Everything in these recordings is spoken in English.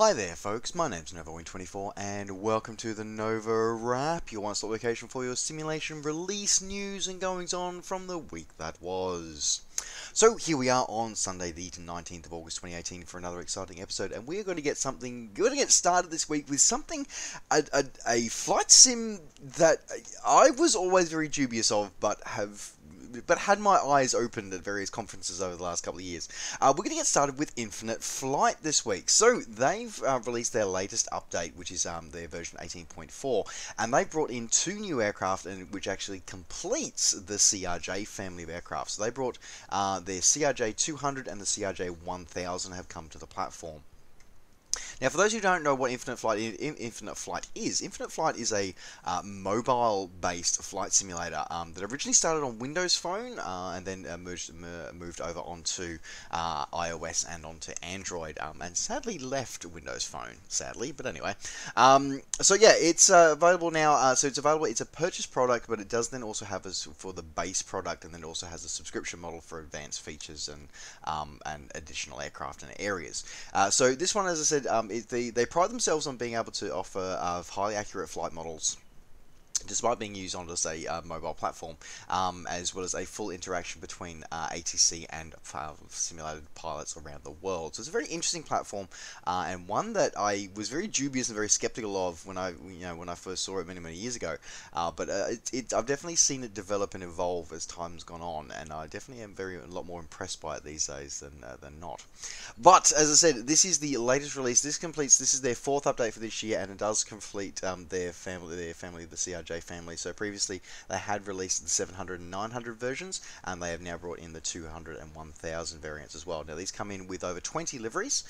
Hi there folks, my name's NovaWrap and welcome to the NovaWrap, your one-stop location for your simulation release news and goings on from the week that was. So here we are on Sunday the 19th of August 2018 for another exciting episode, and we're going to get started this week with something, a flight sim that I was always very dubious of, but had my eyes opened at various conferences over the last couple of years. We're going to get started with Infinite Flight this week. So they've released their latest update, which is their version 18.4, and they've brought in two new aircraft, which actually completes the CRJ family of aircraft. So they brought their CRJ 200 and the CRJ 1000 have come to the platform. Now, for those who don't know what Infinite Flight is a mobile-based flight simulator that originally started on Windows Phone and then moved over onto iOS and onto Android, and sadly left Windows Phone, sadly, but anyway. So yeah, it's available now. It's a purchase product, but it does then also have for the base product, and then it also has a subscription model for advanced features and additional aircraft and areas. So this one, as I said, they pride themselves on being able to offer highly accurate flight models, despite being used on just a mobile platform, as well as a full interaction between ATC and simulated pilots around the world. So it's a very interesting platform, and one that I was very dubious and very skeptical of when I first saw it many years ago. But I've definitely seen it develop and evolve as time's gone on, and I definitely am a lot more impressed by it these days than not. But as I said, this is the latest release. This is their fourth update for this year, and it does complete their family, the CRJ family. So previously they had released the 700 and 900 versions, and they have now brought in the 200 and 1000 variants as well. Now these come in with over 20 liveries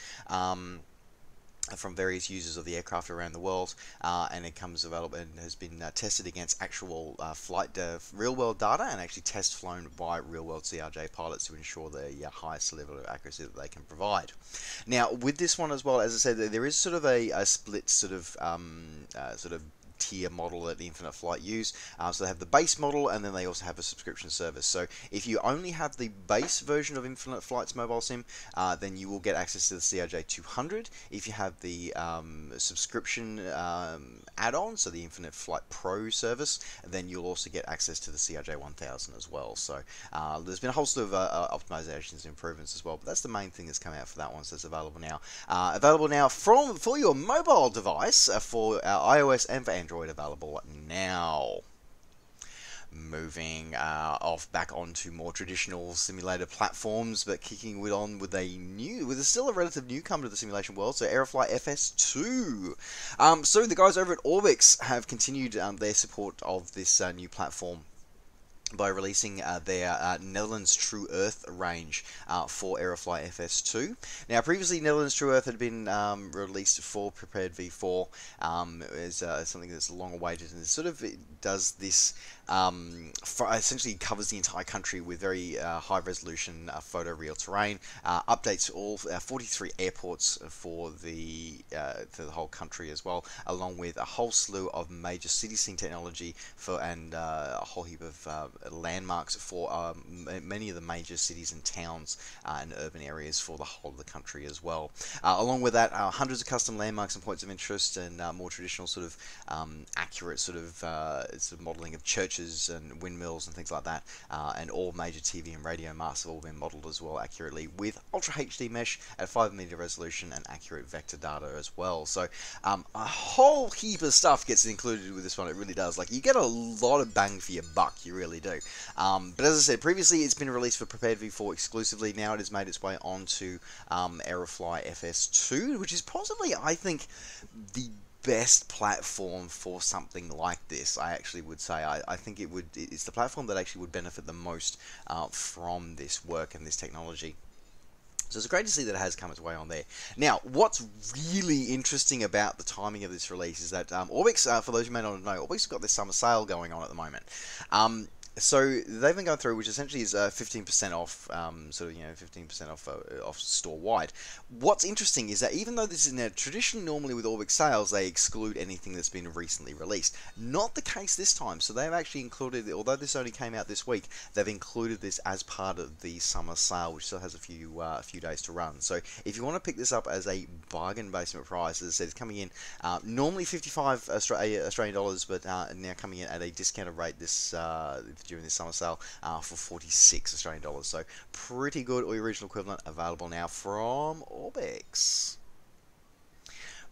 from various users of the aircraft around the world, and it comes available and has been tested against actual real-world data, and actually test flown by real-world CRJ pilots to ensure the highest level of accuracy that they can provide. Now with this one as well, as I said, there is sort of a split sort of tier model that Infinite Flight use. So they have the base model, and then they also have a subscription service. So if you only have the base version of Infinite Flight's mobile sim, then you will get access to the CRJ 200. If you have the subscription add-on, so the Infinite Flight Pro service, then you'll also get access to the CRJ 1000 as well. So there's been a whole slew of optimizations and improvements as well, but that's the main thing that's come out for that one. So it's available now. For your mobile device, for iOS and for Android, available now. Moving back onto more traditional simulator platforms, but kicking on with still a relative newcomer to the simulation world. So Aerofly FS2. So the guys over at Orbix have continued their support of this new platform by releasing their Netherlands True Earth range for Aerofly FS2. Now, previously Netherlands True Earth had been released for Prepared V4 as something that's long awaited, and it does this, essentially covers the entire country with very high resolution photoreal terrain, updates all 43 airports for the whole country as well, along with a whole slew of major city scene technology and a whole heap of landmarks for many of the major cities and towns and urban areas for the whole of the country as well. Along with that, hundreds of custom landmarks and points of interest, and more traditional sort of accurate sort of modelling of churches and windmills and things like that, and all major TV and radio masts have all been modelled as well accurately with Ultra HD mesh at 5mm resolution and accurate vector data as well. So a whole heap of stuff gets included with this one. It really does. Like, you get a lot of bang for your buck, you really do. But as I said, previously it's been released for Prepared V4 exclusively. Now it has made its way onto Aerofly FS2, which is possibly, I think, the best platform for something like this. I actually would say I think it's the platform that actually would benefit the most from this work and this technology. So it's great to see that it has come its way on there. Now, what's really interesting about the timing of this release is that Orbix, for those who may not know, Orbix have got this summer sale going on at the moment. So they've been going through, which essentially is 15% off, 15% off store wide. What's interesting is that even though this is now traditionally normally with Orbix sales, they exclude anything that's been recently released. Not the case this time. So they've actually included, although this only came out this week, they've included this as part of the summer sale, which still has a few days to run. So if you want to pick this up as a bargain basement price, as I said, it's coming in normally 55 Australian dollars, but now coming in at a discounted rate this during this summer sale for 46 Australian dollars. So pretty good, or your original equivalent, available now from Orbix.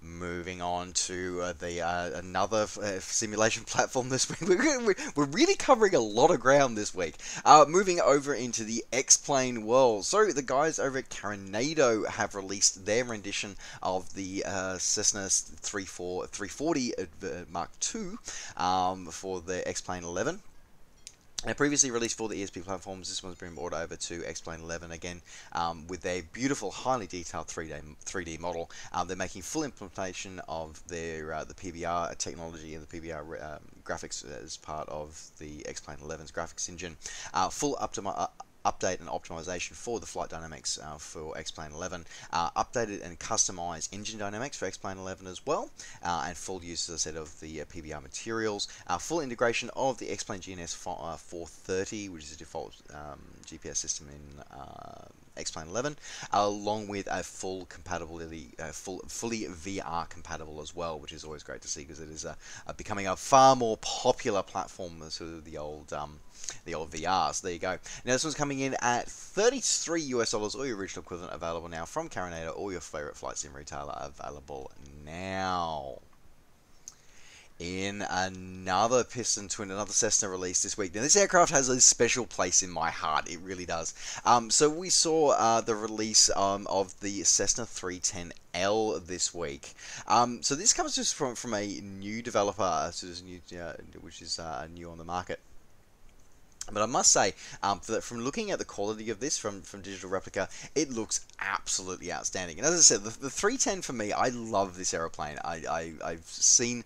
Moving on to another simulation platform this week. We're really covering a lot of ground this week. Moving over into the X-Plane world. So the guys over at Carenado have released their rendition of the Cessna 340 Mark II for the X-Plane 11. Previously released for the ESP platforms, this one's been brought over to X-Plane 11 again with their beautiful, highly detailed 3D model. They're making full implementation of their the PBR technology and the PBR graphics as part of the X-Plane 11's graphics engine. Full update and optimization for the flight dynamics for X-Plane 11, updated and customized engine dynamics for X-Plane 11 as well, and full use, as I said, of the PBR materials, full integration of the X-Plane GNS 430, which is a default GPS system in X-Plane 11, along with a full compatibility, fully VR compatible as well, which is always great to see because it is becoming a far more popular platform than sort of the old VR. So there you go. Now this one's coming in at $33 or your original equivalent, available now from Carenado or your favorite flight sim retailer, available now. In another piston twin, another Cessna release this week. Now, this aircraft has a special place in my heart. It really does. So we saw the release of the Cessna 310L this week. So this comes just from a new developer, which is new on the market. But I must say that from looking at the quality of this from Digital Replica, it looks absolutely outstanding. And as I said, the 310 for me, I love this aeroplane. I've seen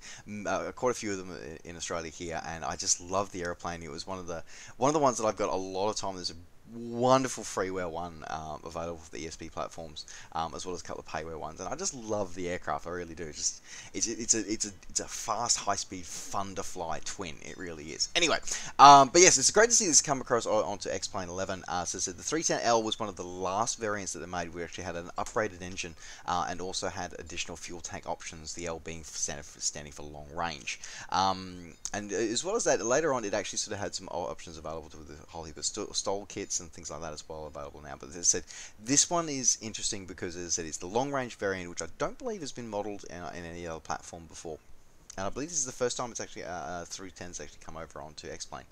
quite a few of them in Australia here, and I just love the aeroplane. It was one of the ones that I've got a lot of time. There's a wonderful freeware one available for the ESP platforms, as well as a couple of payware ones, and I just love the aircraft. I really do. It's a fast, high-speed, fun to fly twin. It really is. Anyway, but yes, it's great to see this come across onto X-Plane 11. So the 310L was one of the last variants that they made. We actually had an upgraded engine and also had additional fuel tank options. The L being standing for long range. And as well as that, later on, it actually sort of had some options available to the whole heap of stall kits and things like that as well available now. But as I said, this one is interesting because, as I said, it's the long range variant, which I don't believe has been modeled in any other platform before. And I believe this is the first time it's actually 310's actually come over onto X-Plane.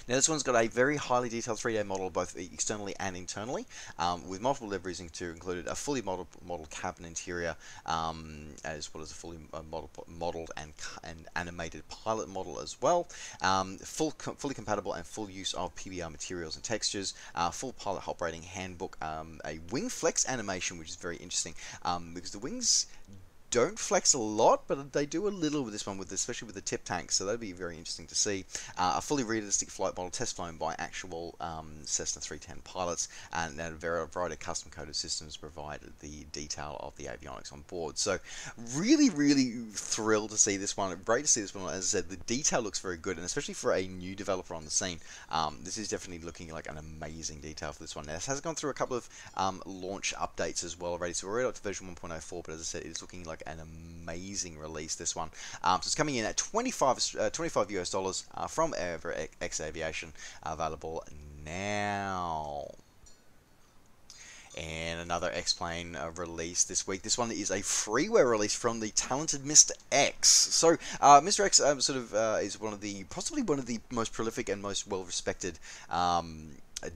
Now this one's got a very highly detailed 3D model both externally and internally, with multiple liveries included, a fully modeled cabin interior, as well as a fully modeled and animated pilot model as well, fully compatible and full use of PBR materials and textures, full pilot operating handbook, a wing flex animation, which is very interesting because the wings don't flex a lot, but they do a little with this one, especially with the tip tank, so that'd be very interesting to see. A fully realistic flight model test flown by actual Cessna 310 pilots, and a variety of custom coded systems provide the detail of the avionics on board. So really, really thrilled to see this one. Great to see this one. As I said, the detail looks very good, and especially for a new developer on the scene, this is definitely looking like an amazing detail for this one. Now, this has gone through a couple of launch updates as well already, so we're already up to version 1.04, but as I said, it's looking like an amazing release, this one. So it's coming in at $25 US from X Aviation, available now. And another X-Plane release this week. This one is a freeware release from the talented Mr. X. So Mr. X is possibly one of the most prolific and most well-respected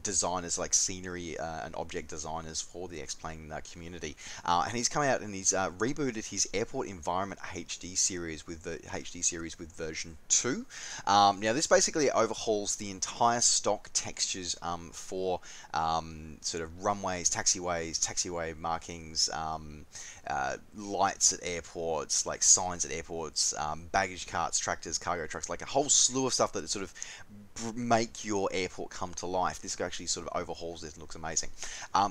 designers, like scenery and object designers for the X-Plane community, and he's come out and he's rebooted his Airport Environment HD series with the HD series with version 2. Now this basically overhauls the entire stock textures for sort of runways, taxiway markings, lights at airports, like signs at airports, baggage carts, tractors, cargo trucks, like a whole slew of stuff that sort of make your airport come to life. This actually sort of overhauls it and looks amazing.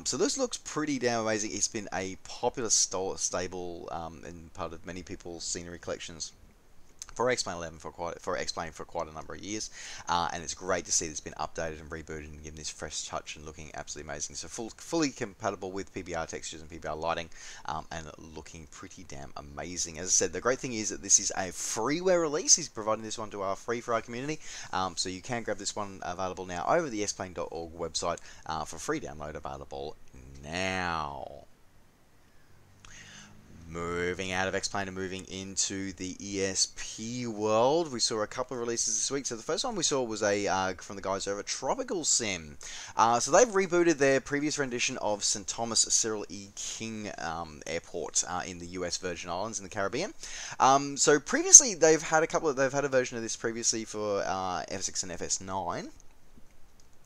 So this looks pretty damn amazing. It's been a popular stable and part of many people's scenery collections for X-Plane 11 for X-Plane for quite a number of years, and it's great to see it's been updated and rebooted and given this fresh touch and looking absolutely amazing. So fully compatible with PBR textures and PBR lighting, and looking pretty damn amazing. As I said, the great thing is that this is a freeware release. He's providing this one to our free for our community, so you can grab this one available now over the xplane.org website for free download available now. Moving out of X-Plane and moving into the ESP world, we saw a couple of releases this week. So the first one we saw was from the guys over at Tropical Sim. So they've rebooted their previous rendition of St. Thomas Cyril E. King Airport in the US Virgin Islands in the Caribbean. So previously they've had a version of this previously for F6 and FS9.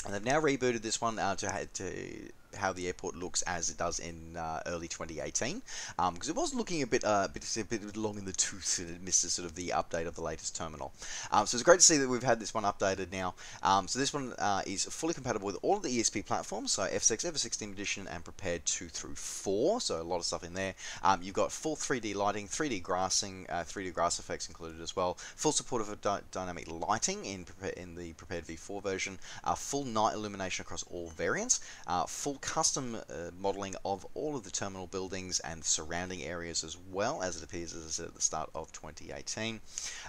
And they've now rebooted this one to how the airport looks as it does in early 2018, because it was looking a bit long in the tooth, and it missed sort of the update of the latest terminal. So it's great to see that we've had this one updated now. So this one is fully compatible with all of the ESP platforms, so F6, F16 edition, and Prepared 2 through 4. So a lot of stuff in there. You've got full 3D lighting, 3D grassing, 3D grass effects included as well. Full support of dynamic lighting in the Prepared V4 version. Full night illumination across all variants. Full custom modeling of all of the terminal buildings and surrounding areas as well, as it appears, as I said, at the start of 2018.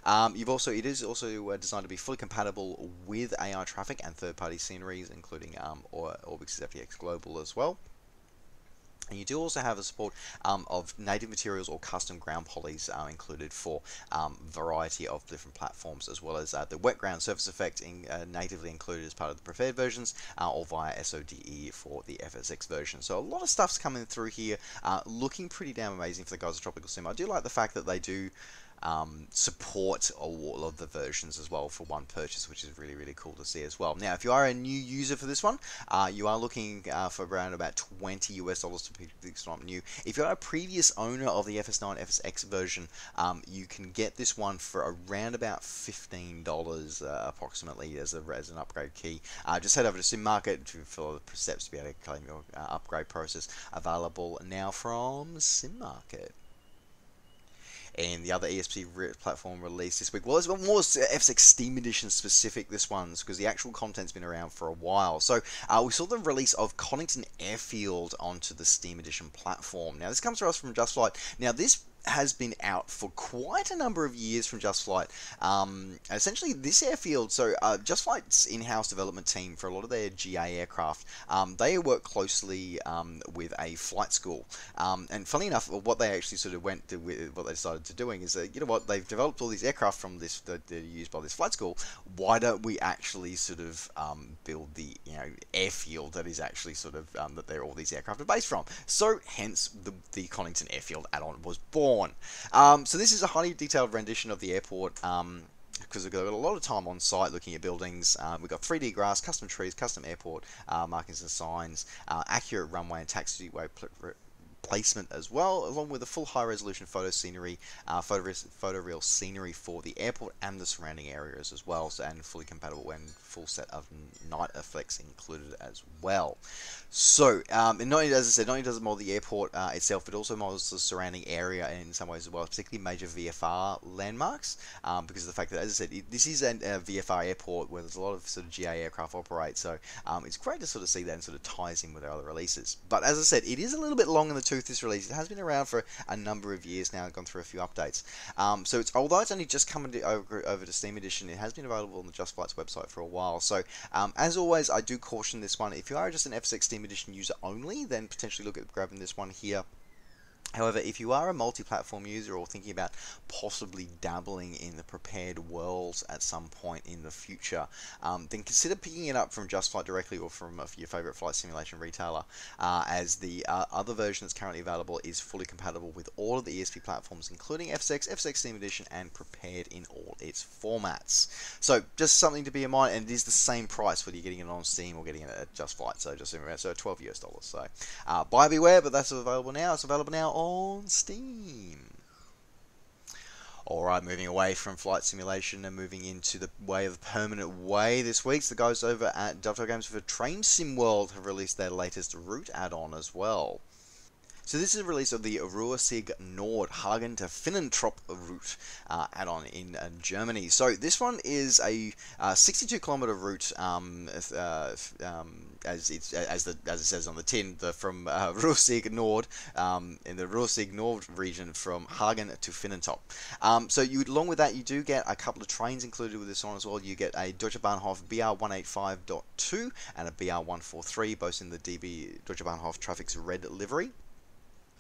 It is also designed to be fully compatible with AI traffic and third-party sceneries, including Orbix's FTX Global as well. And you do also have a support of native materials or custom ground polys included for variety of different platforms, as well as the wet ground surface effect natively included as part of the preferred versions, or via SODE for the FSX version. So a lot of stuff's coming through here, looking pretty damn amazing for the guys at Tropical Sim. I do like the fact that they do support all of the versions as well for one purchase, which is really, really cool to see as well. Now, if you are a new user for this one, you are looking for around about $20 US to pick this one up new. If you're a previous owner of the FS9 FSX version, you can get this one for around about $15 approximately as an upgrade key. Just head over to Sim Market to fill the steps to be able to claim your upgrade process, available now from Sim Market. And the other ESP platform released this week, well, it's more F6 Steam Edition specific, this one's, because the actual content's been around for a while. So we saw the release of Collington Airfield onto the Steam Edition platform. Now this comes to us from Just Flight. Now this has been out for quite a number of years from Just Flight. Essentially, this airfield, so Just Flight's in-house development team for a lot of their GA aircraft, they work closely with a flight school. And funny enough, what they actually sort of what they decided to doing is that, you know what, they've developed all these aircraft from this that they're used by this flight school. Why don't we actually sort of build the airfield that is actually sort of that they're all these aircraft are based from? So hence the Collington Airfield add-on was born. So this is a highly detailed rendition of the airport, because we've got a lot of time on site looking at buildings. We've got 3D grass, custom trees, custom airport markings and signs, accurate runway and taxiway placement as well, along with a full high-resolution photoreal scenery for the airport and the surrounding areas as well, and fully compatible and full set of night effects included as well. So, and not only, as I said, not only does it model the airport itself, but also models the surrounding area in some ways as well, particularly major VFR landmarks, because of the fact that, as I said, this is a VFR airport where there's a lot of sort of GA aircraft operate, so it's great to sort of see that and sort of ties in with our other releases. But as I said, it is a little bit long in the tooth, this release. It has been around for a number of years now, gone through a few updates. So although it's only just coming over to Steam Edition, it has been available on the Just Flight's website for a while. So as always, I do caution this one. If you are just an F6 Steam Edition user only, then potentially look at grabbing this one here. However, if you are a multi-platform user or thinking about possibly dabbling in the prepared worlds at some point in the future, then consider picking it up from Just Flight directly or from your favorite flight simulation retailer, as the other version that's currently available is fully compatible with all of the ESP platforms, including FSX, FSX Steam Edition, and prepared in all its formats. So just something to be in mind, and it is the same price whether you're getting it on Steam or getting it at Just Flight. So just so $12 US. So buyer beware, but that's available now. It's available now on Steam. Alright, moving away from flight simulation and moving into the way of the permanent way this week. So the guys over at Dovetail Games for Train Sim World have released their latest route add-on as well. So this is a release of the Ruhrsig Nord Hagen to Finnentrop route add-on in Germany. So this one is a 62-kilometer route, as it says on the tin, from Ruhrsig Nord in the Ruhrsig Nord region from Hagen to Finnentrop. So along with that, you do get a couple of trains included with this one as well. You get a Deutsche Bahnhof BR185.2 and a BR143, both in the DB Deutsche Bahnhof Traffic's red livery.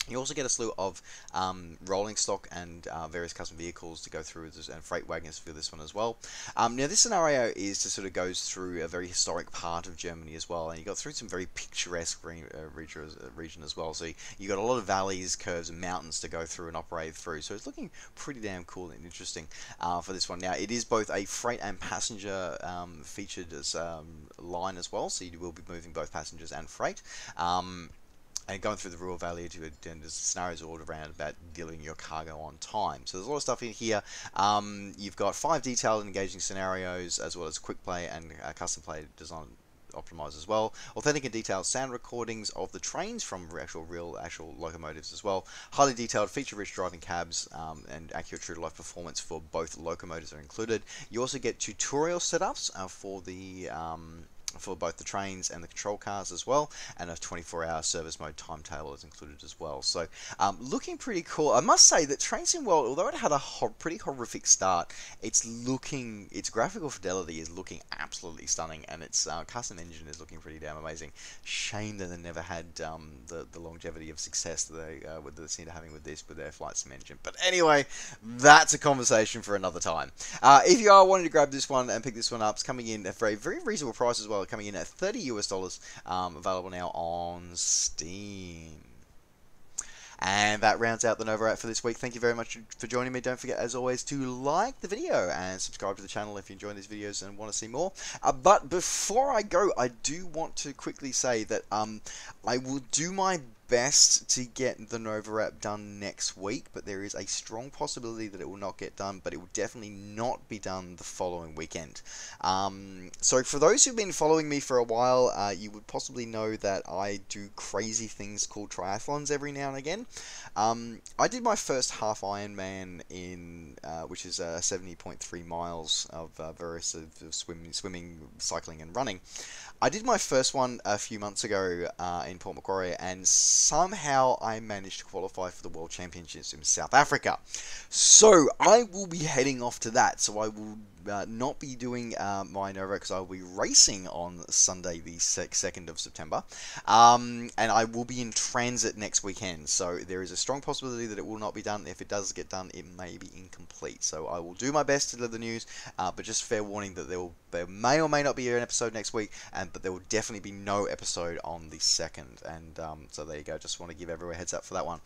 You also get a slew of rolling stock and various custom vehicles to go through, and freight wagons for this one as well. Now, this scenario is to sort of goes through a very historic part of Germany as well, and you got through some very picturesque region as well. So you got a lot of valleys, curves, and mountains to go through and operate through. So it's looking pretty damn cool and interesting for this one. Now, it is both a freight and passenger featured as line as well, so you will be moving both passengers and freight. And going through the Ruhr Valley and there's scenarios all around about delivering your cargo on time. So there's a lot of stuff in here. You've got 5 detailed and engaging scenarios, as well as quick play and custom play design optimized as well. Authentic and detailed sound recordings of the trains from actual locomotives as well. Highly detailed, feature-rich driving cabs and accurate true-to-life performance for both locomotives are included. You also get tutorial setups for both the trains and the control cars as well, and a 24-hour service mode timetable is included as well. So looking pretty cool. I must say that Train Sim World, although it had a pretty horrific start, its graphical fidelity is looking absolutely stunning, and its custom engine is looking pretty damn amazing. Shame that they never had the longevity of success that they seem to having with their flight sim engine. But anyway, that's a conversation for another time. If you are wanting to grab this one and pick this one up, it's coming in for a very reasonable price as well, coming in at $30 US, available now on Steam. And that rounds out the NovaWrap for this week. Thank you very much for joining me. Don't forget, as always, to like the video and subscribe to the channel if you enjoy these videos and want to see more. But before I go, I do want to quickly say that I will do my best to get the NovaWrap done next week, but there is a strong possibility that it will not get done, but it will definitely not be done the following weekend. So for those who've been following me for a while, you would possibly know that I do crazy things called triathlons every now and again. I did my first half Ironman in which is 70.3 miles of various swimming, cycling, and running. I did my first one a few months ago in Port Macquarie, and somehow I managed to qualify for the World Championships in South Africa. So I will be heading off to that. So I will not be doing my NovaWrap because I will be racing on Sunday the 2nd of September. And I will be in transit next weekend. So there is a strong possibility that it will not be done. If it does get done, it may be incomplete. So I will do my best to deliver the news, but just fair warning that there may or may not be an episode next week, but there will definitely be no episode on the 2nd. And so there you go. Just want to give everyone a heads up for that one.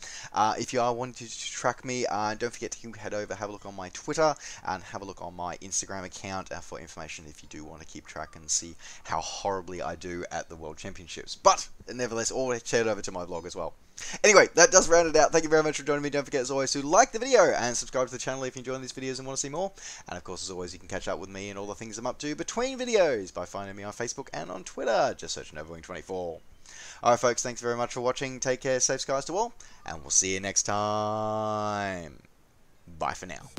If you are wanting to track me, don't forget to head over, have a look on my Twitter, and have a look on my Instagram account for information if you do want to keep track and see how horribly I do at the World Championships. But nevertheless, always head over to my vlog as well. Anyway, that does round it out. Thank you very much for joining me. Don't forget, as always, to like the video and subscribe to the channel if you enjoy these videos and want to see more. And of course, as always, you can catch up with me and all the things I'm up to between videos by finding me on Facebook and on Twitter. Just search NovaWing24. Alright folks, thanks very much for watching. Take care, safe skies to all, and we'll see you next time. Bye for now.